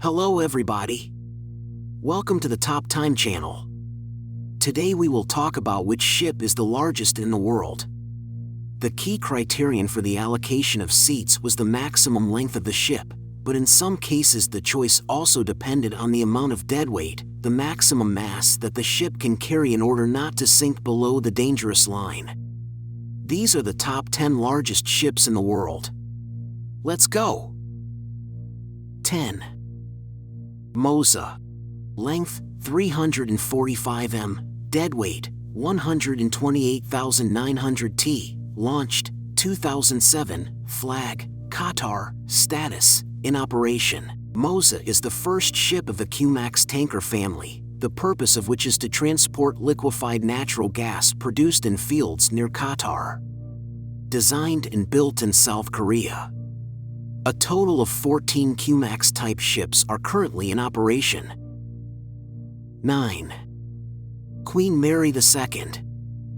Hello everybody. Welcome to the Top Time channel. Today we will talk about which ship is the largest in the world. The key criterion for the allocation of seats was the maximum length of the ship, but in some cases the choice also depended on the amount of deadweight, the maximum mass that the ship can carry in order not to sink below the dangerous line. These are the top 10 largest ships in the world. Let's go! 10. Mosa. Length 345 m, deadweight 128,900 t, launched 2007, flag Qatar, status in operation. Mosa is the first ship of the Q-Max tanker family, the purpose of which is to transport liquefied natural gas produced in fields near Qatar. Designed and built in South Korea. A total of 14 Q-Max type ships are currently in operation. 9. Queen Mary II.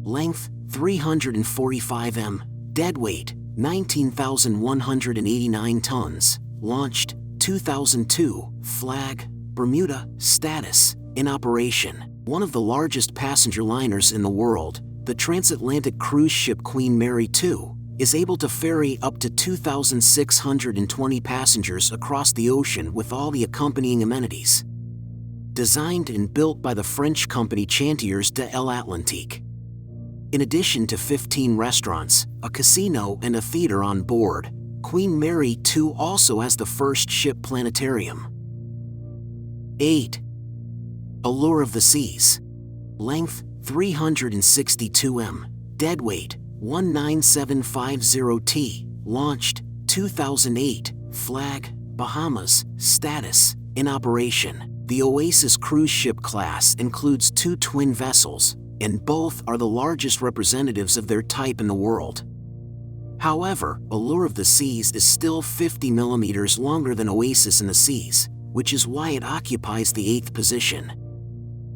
Length 345 m, deadweight 19,189 tons, launched 2002, flag Bermuda, status in operation. One of the largest passenger liners in the world, the transatlantic cruise ship Queen Mary II, is able to ferry up to 2,620 passengers across the ocean with all the accompanying amenities. Designed and built by the French company Chantiers de l'Atlantique. In addition to 15 restaurants, a casino and a theater on board, Queen Mary II also has the first ship planetarium. 8. Allure of the Seas. Length 362 m, deadweight 19750 t, launched 2008, flag Bahamas, status in operation. The Oasis cruise ship class includes 2 twin vessels, and both are the largest representatives of their type in the world. However, Allure of the Seas is still 50 millimeters longer than Oasis in the Seas, which is why it occupies the 8th position.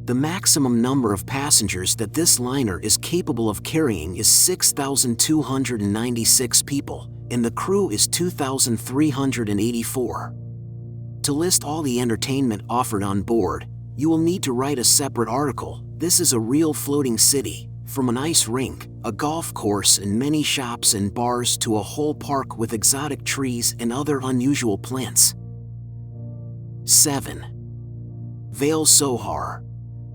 The maximum number of passengers that this liner is capable of carrying is 6,296 people, and the crew is 2,384. To list all the entertainment offered on board, you will need to write a separate article. This is a real floating city, from an ice rink, a golf course and many shops and bars to a whole park with exotic trees and other unusual plants. 7. Vale Sohar.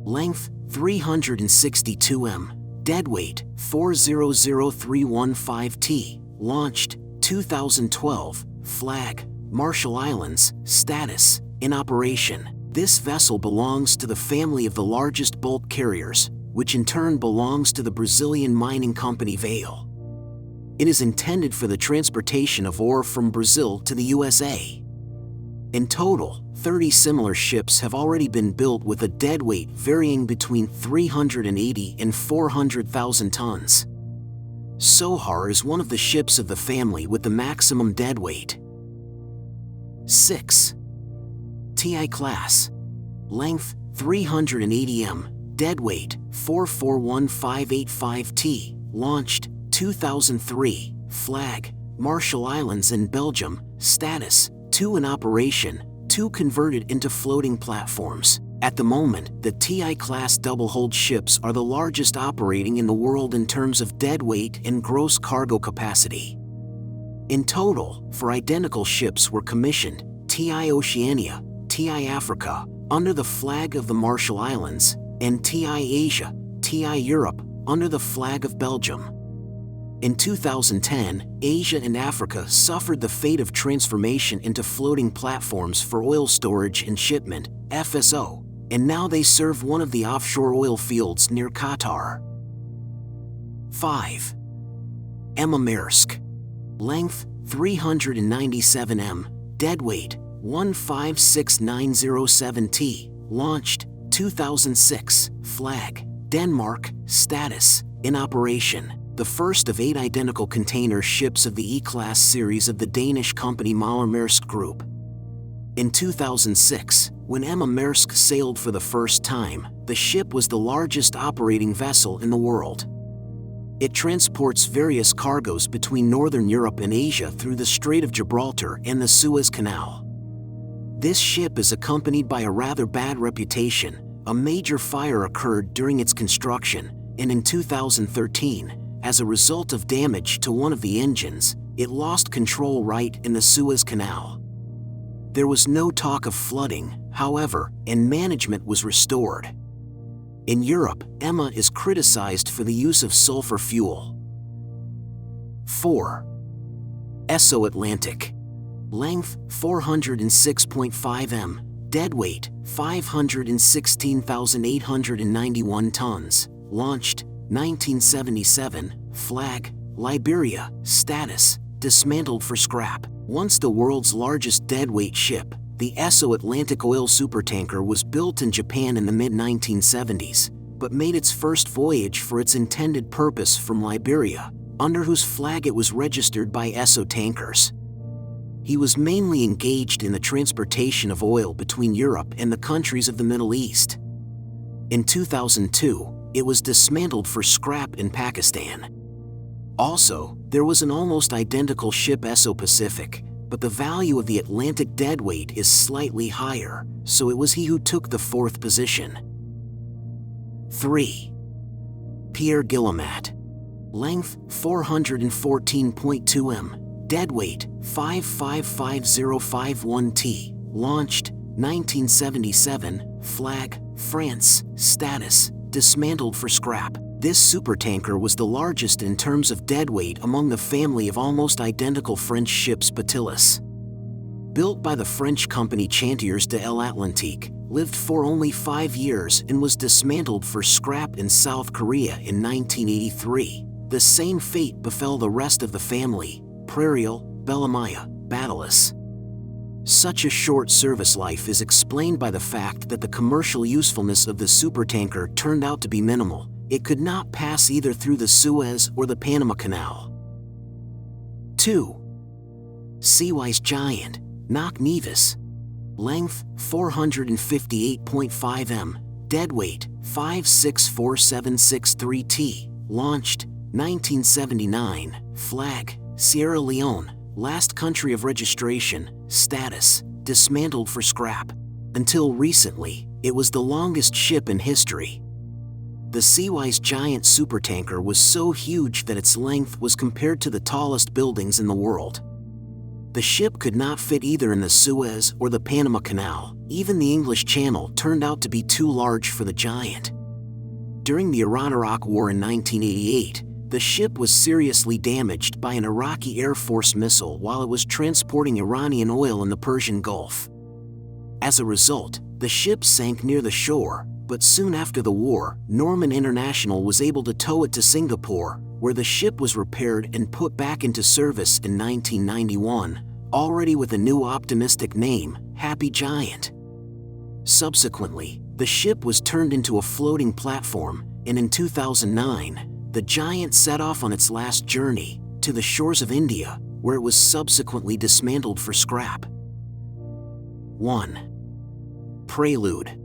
Length 362 m, deadweight 400315 t, launched 2012, flag Marshall Islands, status in operation. This vessel belongs to the family of the largest bulk carriers, which in turn belongs to the Brazilian mining company Vale. It is intended for the transportation of ore from Brazil to the USA. In total, 30 similar ships have already been built with a deadweight varying between 380 and 400,000 tons. Sohar is one of the ships of the family with the maximum deadweight. 6. TI class. Length 380 m, deadweight 441585 t, launched 2003, flag Marshall Islands in Belgium, status 2 in operation, 2 converted into floating platforms. At the moment, the TI-class double-hulled ships are the largest operating in the world in terms of deadweight and gross cargo capacity. In total, 4 identical ships were commissioned: TI Oceania, TI Africa, under the flag of the Marshall Islands, and TI Asia, TI Europe, under the flag of Belgium. In 2010, Asia and Africa suffered the fate of transformation into floating platforms for oil storage and shipment, FSO, and now they serve one of the offshore oil fields near Qatar. 5. Emma Maersk. Length 397 m, deadweight 156907 t, launched 2006, flag Denmark, status in operation. The first of 8 identical container ships of the E-Class series of the Danish company Møller Maersk Group. In 2006, when Emma Maersk sailed for the first time, the ship was the largest operating vessel in the world. It transports various cargoes between Northern Europe and Asia through the Strait of Gibraltar and the Suez Canal. This ship is accompanied by a rather bad reputation. A major fire occurred during its construction, and in 2013, as a result of damage to one of the engines, it lost control right in the Suez Canal. There was no talk of flooding, however, and management was restored. In Europe, Emma is criticized for the use of sulfur fuel. 4. Esso Atlantic. Length 406.5 m, deadweight 516,891 tons, launched 1977, flag Liberia, status dismantled for scrap. Once the world's largest deadweight ship, the Esso Atlantic oil supertanker was built in Japan in the mid-1970s, but made its first voyage for its intended purpose from Liberia, under whose flag it was registered by Esso Tankers. He was mainly engaged in the transportation of oil between Europe and the countries of the Middle East. In 2002, it was dismantled for scrap in Pakistan. Also, there was an almost identical ship, Esso Pacific, but the value of the Atlantic deadweight is slightly higher, so it was he who took the 4th position. 3. Pierre Guillemot. Length 414.2 m, deadweight 555051 t, launched 1977, flag France, status dismantled for scrap. This supertanker was the largest in terms of deadweight among the family of almost identical French ships Batillas. Built by the French company Chantiers de l'Atlantique, lived for only 5 years and was dismantled for scrap in South Korea in 1983. The same fate befell the rest of the family, Prairial, Bellemaya, Batillas. Such a short service life is explained by the fact that the commercial usefulness of the supertanker turned out to be minimal. It could not pass either through the Suez or the Panama Canal. 2. Seawise Giant, Knock Nevis. Length 458.5 m, deadweight 564763 t, launched 1979, flag Sierra Leone, last country of registration, status dismantled for scrap. Until recently, it was the longest ship in history. The Seawise Giant supertanker was so huge that its length was compared to the tallest buildings in the world. The ship could not fit either in the Suez or the Panama Canal. Even the English Channel turned out to be too large for the Giant. During the Iran-Iraq War in 1988, the ship was seriously damaged by an Iraqi Air Force missile while it was transporting Iranian oil in the Persian Gulf. As a result, the ship sank near the shore, but soon after the war, Norman International was able to tow it to Singapore, where the ship was repaired and put back into service in 1991, already with a new optimistic name, Happy Giant. Subsequently, the ship was turned into a floating platform, and in 2009, the Giant set off on its last journey to the shores of India, where it was subsequently dismantled for scrap. 1. Prelude.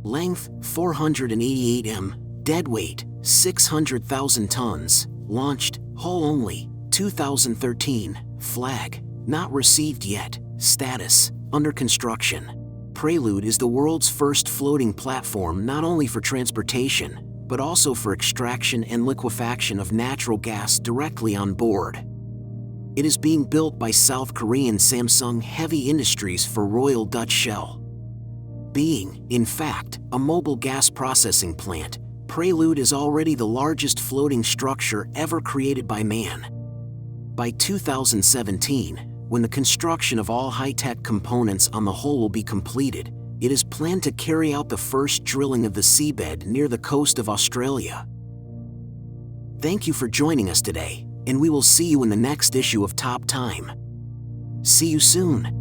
Length 488 m, deadweight 600,000 tons, launched, hull only, 2013, flag not received yet, status under construction. Prelude is the world's first floating platform not only for transportation, but also for extraction and liquefaction of natural gas directly on board. It is being built by South Korean Samsung Heavy Industries for Royal Dutch Shell. Being, in fact, a mobile gas processing plant, Prelude is already the largest floating structure ever created by man. By 2017, when the construction of all high-tech components on the hull will be completed, it is planned to carry out the first drilling of the seabed near the coast of Australia. Thank you for joining us today, and we will see you in the next issue of Top Time. See you soon.